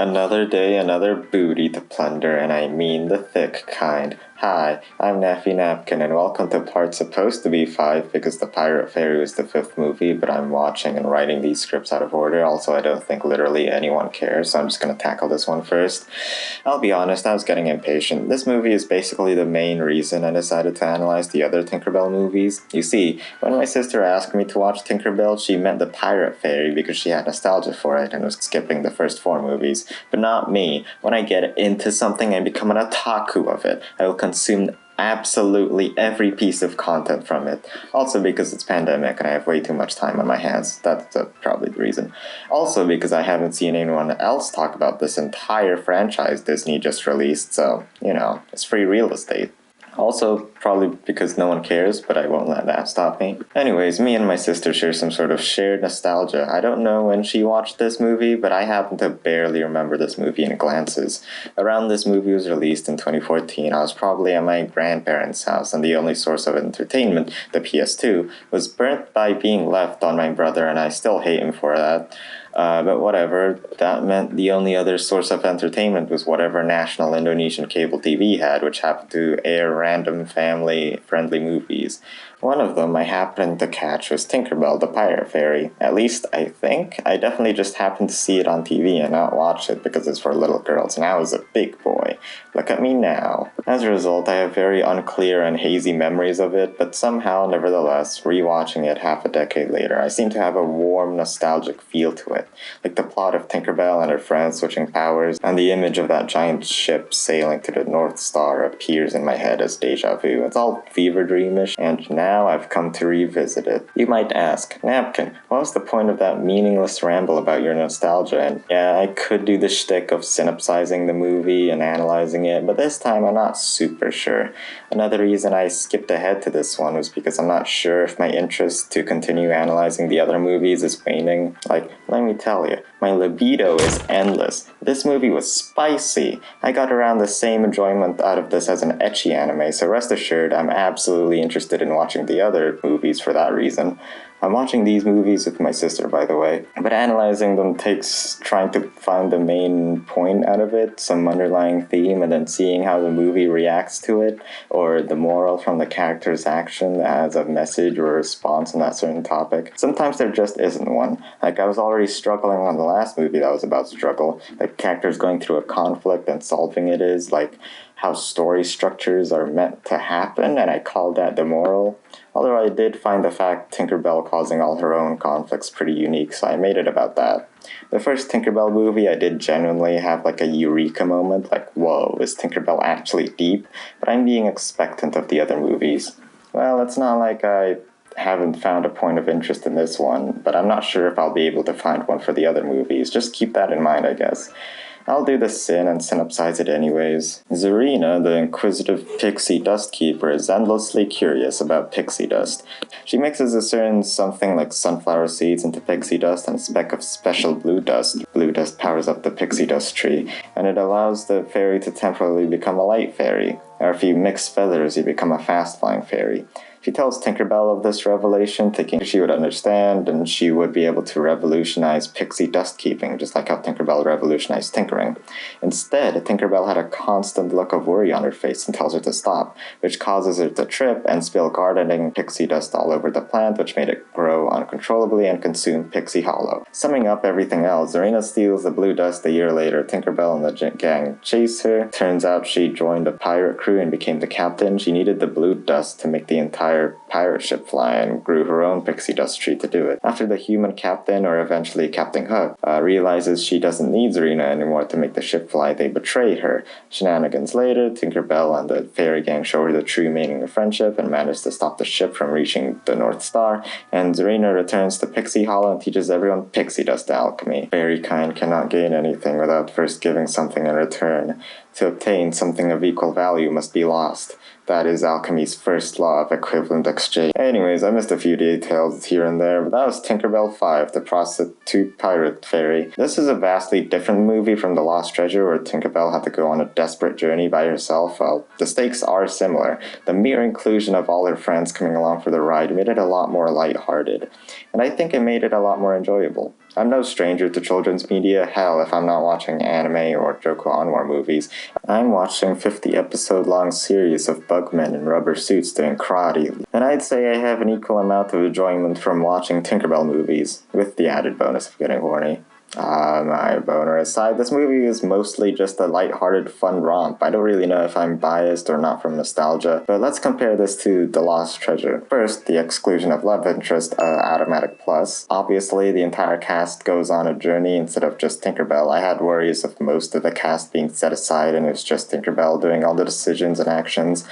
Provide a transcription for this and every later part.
Another day, another booty to plunder, and I mean the thick kind. Hi, I'm Naffy Napkin, and welcome to part supposed to be 5 because The Pirate Fairy was the 5th movie, but I'm watching and writing these scripts out of order. Also, I don't think literally anyone cares, so I'm just gonna tackle this one first. I'll be honest, I was getting impatient. This movie is basically the main reason I decided to analyze the other Tinkerbell movies. You see, when my sister asked me to watch Tinkerbell, she meant The Pirate Fairy because she had nostalgia for it and was skipping the first 4 movies. But not me. When I get into something and become an otaku of it, I will consume absolutely every piece of content from it. Also because it's pandemic and I have way too much time on my hands. That's probably the reason. Also because I haven't seen anyone else talk about this entire franchise Disney just released, so, it's free real estate. Also, probably because no one cares, but I won't let that stop me. Anyways, me and my sister share some sort of shared nostalgia. I don't know when she watched this movie, but I happen to barely remember this movie in glances. Around this movie was released in 2014, I was probably at my grandparents' house, and the only source of entertainment, the PS2, was burnt by being left on my brother, and I still hate him for that. But whatever, that meant the only other source of entertainment was whatever national Indonesian cable TV had, which happened to air random family-friendly movies. One of them I happened to catch was Tinkerbell, the Pirate Fairy. At least, I think. I definitely just happened to see it on TV and not watch it because it's for little girls, and I was a big boy. Look at me now. As a result, I have very unclear and hazy memories of it, but somehow, nevertheless, rewatching it half a decade later, I seem to have a warm, nostalgic feel to it. Like the plot of Tinkerbell and her friends switching powers, and the image of that giant ship sailing to the North Star appears in my head as deja vu. It's all fever dreamish, and now I've come to revisit it. You might ask, Napkin, what was the point of that meaningless ramble about your nostalgia? And yeah, I could do the shtick of synopsizing the movie and analyzing it, but this time I'm not super sure. Another reason I skipped ahead to this one was because I'm not sure if my interest to continue analyzing the other movies is waning. Like, let me tell you, my libido is endless. This movie was spicy. I got around the same enjoyment out of this as an ecchi anime, so rest assured I'm absolutely interested in watching the other movies for that reason. I'm watching these movies with my sister, by the way, but analyzing them takes trying to find the main point out of it, some underlying theme, and then seeing how the movie reacts to it, or the moral from the character's action as a message or a response on that certain topic. Sometimes there just isn't one. Like, I was already struggling on the last movie that was about struggle, like characters going through a conflict and solving it is, like how story structures are meant to happen, and I called that the moral. Although I did find the fact Tinkerbell causing all her own conflicts pretty unique, so I made it about that. The first Tinkerbell movie I did genuinely have like a eureka moment, like whoa, is Tinkerbell actually deep? But I'm being expectant of the other movies. Well, it's not like I haven't found a point of interest in this one, but I'm not sure if I'll be able to find one for the other movies. Just keep that in mind, I guess. I'll do the sin and synopsize it anyways. Zarina, the inquisitive pixie dust keeper, is endlessly curious about pixie dust. She mixes a certain something like sunflower seeds into pixie dust and a speck of special blue dust. Blue dust powers up the pixie dust tree, and it allows the fairy to temporarily become a light fairy. Or if you mix feathers, you become a fast-flying fairy. She tells Tinkerbell of this revelation, thinking she would understand and she would be able to revolutionize pixie dust keeping, just like how Tinkerbell revolutionized tinkering. Instead, Tinkerbell had a constant look of worry on her face and tells her to stop, which causes her to trip and spill gardening pixie dust all over the plant, which made it grow uncontrollably and consume Pixie Hollow. Summing up everything else, Zarina steals the blue dust a year later. Tinkerbell and the gang chase her. Turns out she joined a pirate crew and became the captain. She needed the blue dust to make the entire pirate ship fly and grew her own pixie dust tree to do it. After the human captain, or eventually Captain Hook, realizes she doesn't need Zarina anymore to make the ship fly, they betray her. Shenanigans later, Tinkerbell and the fairy gang show her the true meaning of friendship and manage to stop the ship from reaching the North Star, and Zarina returns to Pixie Hollow and teaches everyone pixie dust alchemy. Fairy kind cannot gain anything without first giving something in return. To obtain something of equal value must be lost. That is alchemy's first law of equivalent exchange. Anyways, I missed a few details here and there, but that was Tinkerbell 5, the prostitute pirate fairy. This is a vastly different movie from The Lost Treasure, where Tinkerbell had to go on a desperate journey by herself. Well, the stakes are similar. The mere inclusion of all her friends coming along for the ride made it a lot more lighthearted, and I think it made it a lot more enjoyable. I'm no stranger to children's media. Hell, if I'm not watching anime or Joko Anwar movies, I'm watching 50-episode-long series of bugmen in rubber suits doing karate. And I'd say I have an equal amount of enjoyment from watching Tinkerbell movies, with the added bonus of getting horny. My boner aside, this movie is mostly just a lighthearted fun romp. I don't really know if I'm biased or not from nostalgia, but let's compare this to The Lost Treasure. First, the exclusion of love interest, automatic plus. Obviously, the entire cast goes on a journey instead of just Tinkerbell. I had worries of most of the cast being set aside and it's just Tinkerbell doing all the decisions and actions,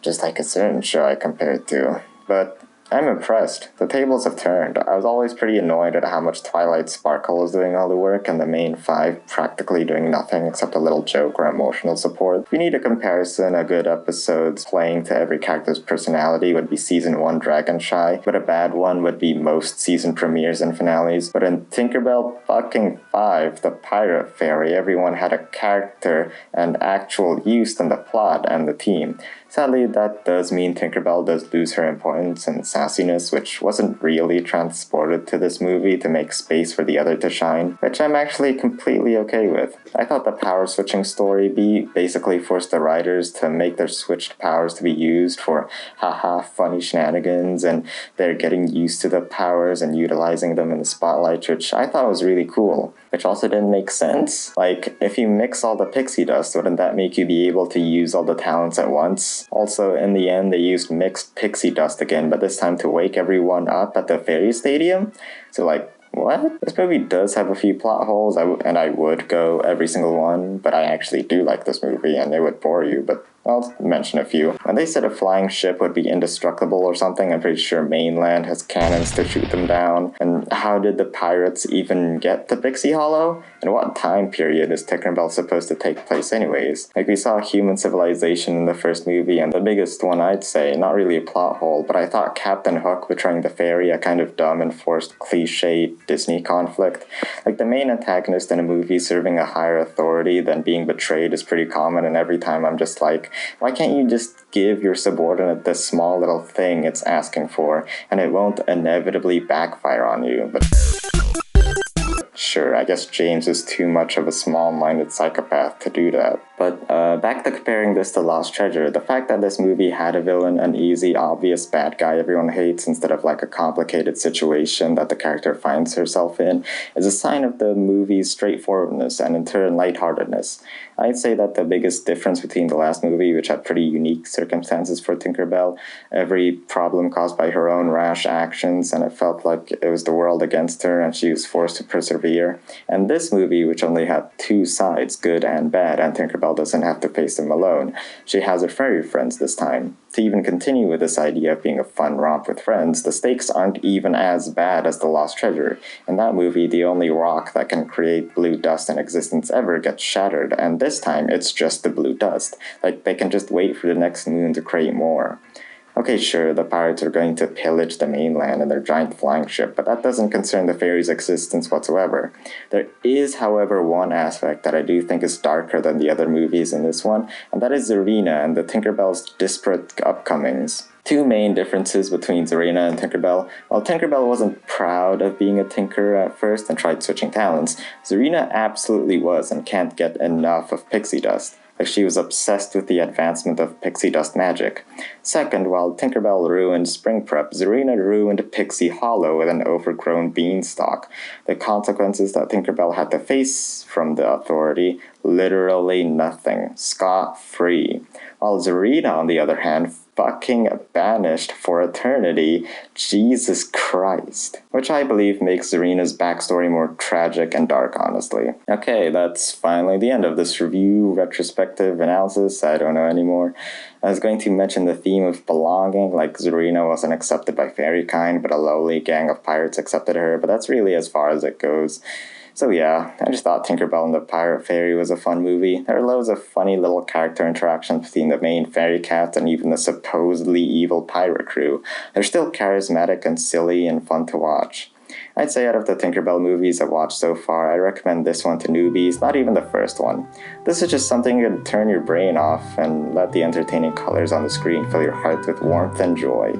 just like a certain show I compared to. But I'm impressed. The tables have turned. I was always pretty annoyed at how much Twilight Sparkle was doing all the work and the main five practically doing nothing except a little joke or emotional support. If you need a comparison, a good episode's playing to every character's personality would be Season 1 Dragon Shy, but a bad one would be most season premieres and finales. But in Tinkerbell fucking 5, the Pirate Fairy, everyone had a character and actual use in the plot and the team. Sadly, that does mean Tinkerbell does lose her importance and sassiness, which wasn't really transported to this movie to make space for the other to shine, which I'm actually completely okay with. I thought the power switching story basically forced the writers to make their switched powers to be used for haha funny shenanigans, and they're getting used to the powers and utilizing them in the spotlight, which I thought was really cool. Which also didn't make sense. Like, if you mix all the pixie dust, wouldn't that make you be able to use all the talents at once? Also, in the end, they used mixed pixie dust again, but this time to wake everyone up at the fairy stadium? So like, what? This movie does have a few plot holes, and I would go every single one, but I actually do like this movie, and it would bore you, but I'll mention a few. When they said a flying ship would be indestructible or something, I'm pretty sure mainland has cannons to shoot them down. And how did the pirates even get to Pixie Hollow? And what time period is Tinkerbell supposed to take place anyways? Like, we saw human civilization in the first movie, and the biggest one I'd say, not really a plot hole, but I thought Captain Hook betraying the fairy a kind of dumb and forced cliche Disney conflict. Like, the main antagonist in a movie serving a higher authority than being betrayed is pretty common, and every time I'm just like, why can't you just give your subordinate this small little thing it's asking for, and it won't inevitably backfire on you? But sure, I guess James is too much of a small-minded psychopath to do that. But back to comparing this to Lost Treasure, the fact that this movie had a villain, an easy, obvious bad guy everyone hates, instead of like a complicated situation that the character finds herself in, is a sign of the movie's straightforwardness and in turn lightheartedness. I'd say that the biggest difference between the last movie, which had pretty unique circumstances for Tinkerbell, every problem caused by her own rash actions, and it felt like it was the world against her and she was forced to persevere, and this movie, which only had two sides, good and bad, and Tinkerbell doesn't have to face them alone. She has her fairy friends this time. To even continue with this idea of being a fun romp with friends, the stakes aren't even as bad as The Lost Treasure. In that movie, the only rock that can create blue dust in existence ever gets shattered, and this time it's just the blue dust. Like, they can just wait for the next moon to create more. Okay, sure, the pirates are going to pillage the mainland in their giant flying ship, but that doesn't concern the fairy's existence whatsoever. There is, however, one aspect that I do think is darker than the other movies in this one, and that is Zarina and the Tinkerbell's disparate upcomings. Two main differences between Zarina and Tinkerbell. While Tinkerbell wasn't proud of being a tinker at first and tried switching talents, Zarina absolutely was and can't get enough of pixie dust. Like, she was obsessed with the advancement of pixie dust magic. Second, while Tinkerbell ruined Spring Prep, Zarina ruined Pixie Hollow with an overgrown beanstalk. The consequences that Tinkerbell had to face from the authority, literally nothing. Scot-free. While Zarina, on the other hand, fucking banished for eternity. Jesus Christ. Which I believe makes Zarina's backstory more tragic and dark, honestly. Okay, that's finally the end of this review, retrospective analysis, I don't know anymore. I was going to mention the theme of belonging, like Zarina wasn't accepted by fairykind, but a lowly gang of pirates accepted her, but that's really as far as it goes. So yeah, I just thought Tinkerbell and the Pirate Fairy was a fun movie. There are loads of funny little character interactions between the main fairy cat and even the supposedly evil pirate crew. They're still charismatic and silly and fun to watch. I'd say out of the Tinkerbell movies I've watched so far, I recommend this one to newbies, not even the first one. This is just something you can turn your brain off and let the entertaining colors on the screen fill your heart with warmth and joy.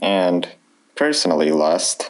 and personally lust.